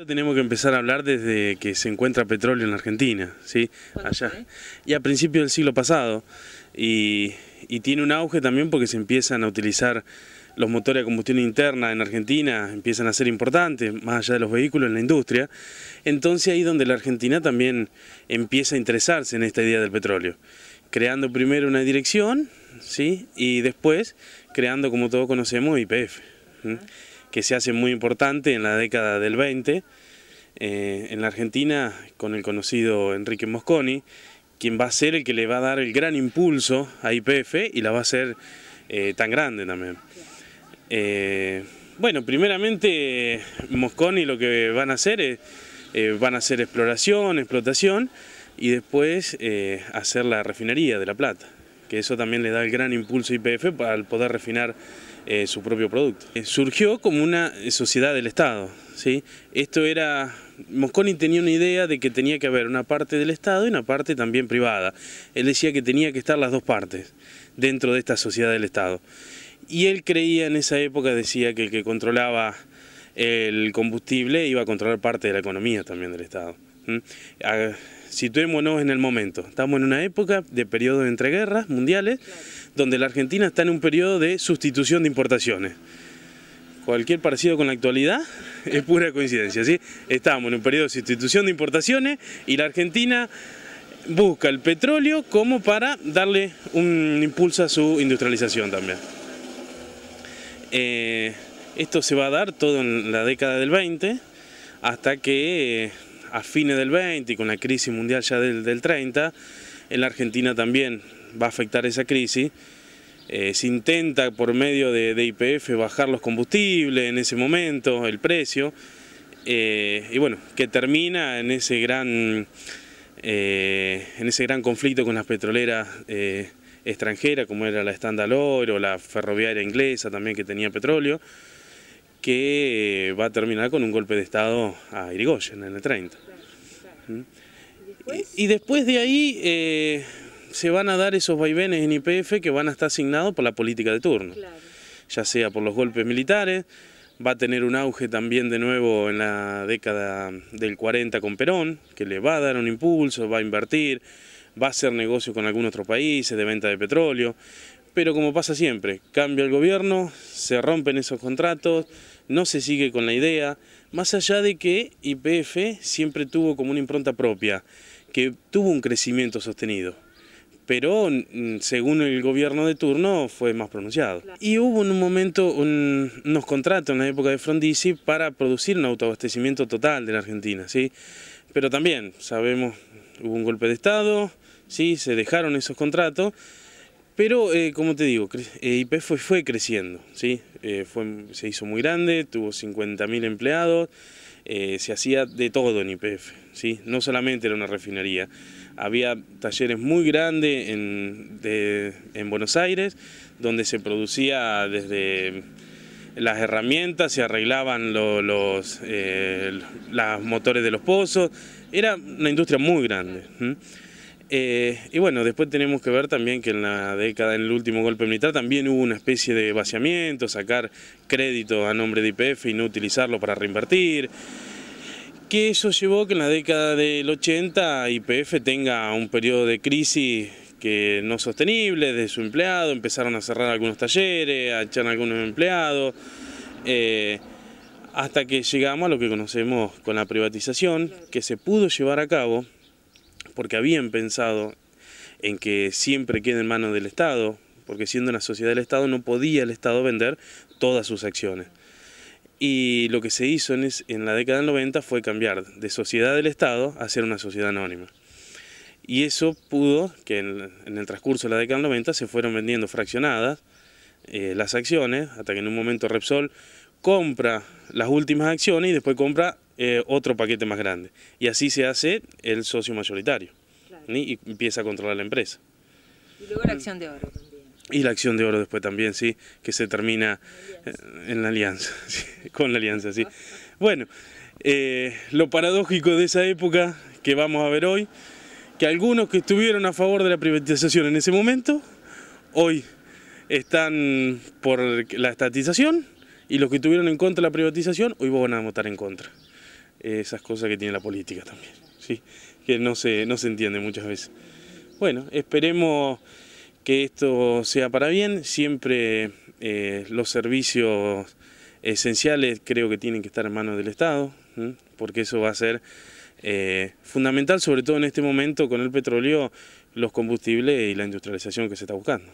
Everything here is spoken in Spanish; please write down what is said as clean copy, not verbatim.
Tenemos que empezar a hablar desde que se encuentra petróleo en la Argentina, ¿sí? Allá. Y a principios del siglo pasado. Y tiene un auge también porque se empiezan a utilizar los motores a combustión interna en Argentina, empiezan a ser importantes, más allá de los vehículos, en la industria. Entonces ahí es donde la Argentina también empieza a interesarse en esta idea del petróleo, creando primero una dirección, ¿sí? Y después creando, como todos conocemos, YPF, ¿sí? Que se hace muy importante en la década del 20, en la Argentina, con el conocido Enrique Mosconi, quien va a ser el que le va a dar el gran impulso a YPF y la va a hacer tan grande también. Bueno, primeramente Mosconi lo que van a hacer es exploración, explotación y después hacer la refinería de La Plata, que eso también le da el gran impulso a YPF para poder refinar su propio producto. Surgió como una sociedad del Estado, ¿sí? Mosconi tenía una idea de que tenía que haber una parte del Estado y una parte también privada. Él decía que tenía que estar las dos partes dentro de esta sociedad del Estado. Y él creía en esa época, decía que el que controlaba el combustible iba a controlar parte de la economía también del Estado. Situémonos en el momento, estamos en una época de periodo de entreguerras mundiales, donde la Argentina está en un periodo de sustitución de importaciones. Cualquier parecido con la actualidad es pura coincidencia, ¿sí? Estamos en un periodo de sustitución de importaciones y la Argentina busca el petróleo como para darle un impulso a su industrialización también. Esto se va a dar todo en la década del 20, hasta que a fines del 20 y con la crisis mundial ya del 30, en la Argentina también va a afectar esa crisis. Se intenta por medio de YPF bajar los combustibles en ese momento, el precio, y bueno, que termina en ese gran conflicto con las petroleras extranjeras, como era la Standard Oil o la ferroviaria inglesa también, que tenía petróleo, que va a terminar con un golpe de Estado a Irigoyen en el 30. Y después de ahí se van a dar esos vaivenes en YPF que van a estar asignados por la política de turno, ya sea por los golpes militares. Va a tener un auge también de nuevo en la década del 40 con Perón, que le va a dar un impulso, va a invertir, va a hacer negocio con algunos otros países de venta de petróleo, pero como pasa siempre, cambia el gobierno, se rompen esos contratos, no se sigue con la idea, más allá de que YPF siempre tuvo como una impronta propia, que tuvo un crecimiento sostenido, pero según el gobierno de turno fue más pronunciado. Y hubo en un momento unos contratos en la época de Frondizi para producir un autoabastecimiento total de la Argentina, ¿sí? Pero también, sabemos, hubo un golpe de Estado, ¿sí? Se dejaron esos contratos, pero como te digo, YPF fue creciendo, ¿sí? Se hizo muy grande, tuvo 50.000 empleados, se hacía de todo en YPF, ¿sí? No solamente era una refinería, había talleres muy grandes en Buenos Aires, donde se producía desde las herramientas, se arreglaban los motores de los pozos, era una industria muy grande. Y bueno, después tenemos que ver también que en la década, en el último golpe militar, también hubo una especie de vaciamiento, sacar crédito a nombre de YPF y no utilizarlo para reinvertir, que eso llevó que en la década del 80 YPF tenga un periodo de crisis que no sostenible de su empleado, empezaron a cerrar algunos talleres, a echar a algunos empleados, hasta que llegamos a lo que conocemos con la privatización, que se pudo llevar a cabo porque habían pensado en que siempre quede en manos del Estado, porque siendo una sociedad del Estado no podía el Estado vender todas sus acciones. Y lo que se hizo en la década del 90 fue cambiar de sociedad del Estado a ser una sociedad anónima. Y eso pudo que en el transcurso de la década del 90 se fueron vendiendo fraccionadas las acciones, hasta que en un momento Repsol compra las últimas acciones y después compra otro paquete más grande. Y así se hace el socio mayoritario, y empieza a controlar la empresa. Y luego la acción de oro también. Y la acción de oro después también, sí, que se termina en la alianza, sí, con la alianza, sí. Bueno, lo paradójico de esa época que vamos a ver hoy, que algunos que estuvieron a favor de la privatización en ese momento, hoy están por la estatización, y los que estuvieron en contra de la privatización, hoy van a votar en contra. esas cosas que tiene la política también, ¿sí? Que no se entiende muchas veces. Bueno, esperemos que esto sea para bien. Siempre los servicios esenciales creo que tienen que estar en manos del Estado, porque eso va a ser fundamental, sobre todo en este momento con el petróleo, los combustibles y la industrialización que se está buscando.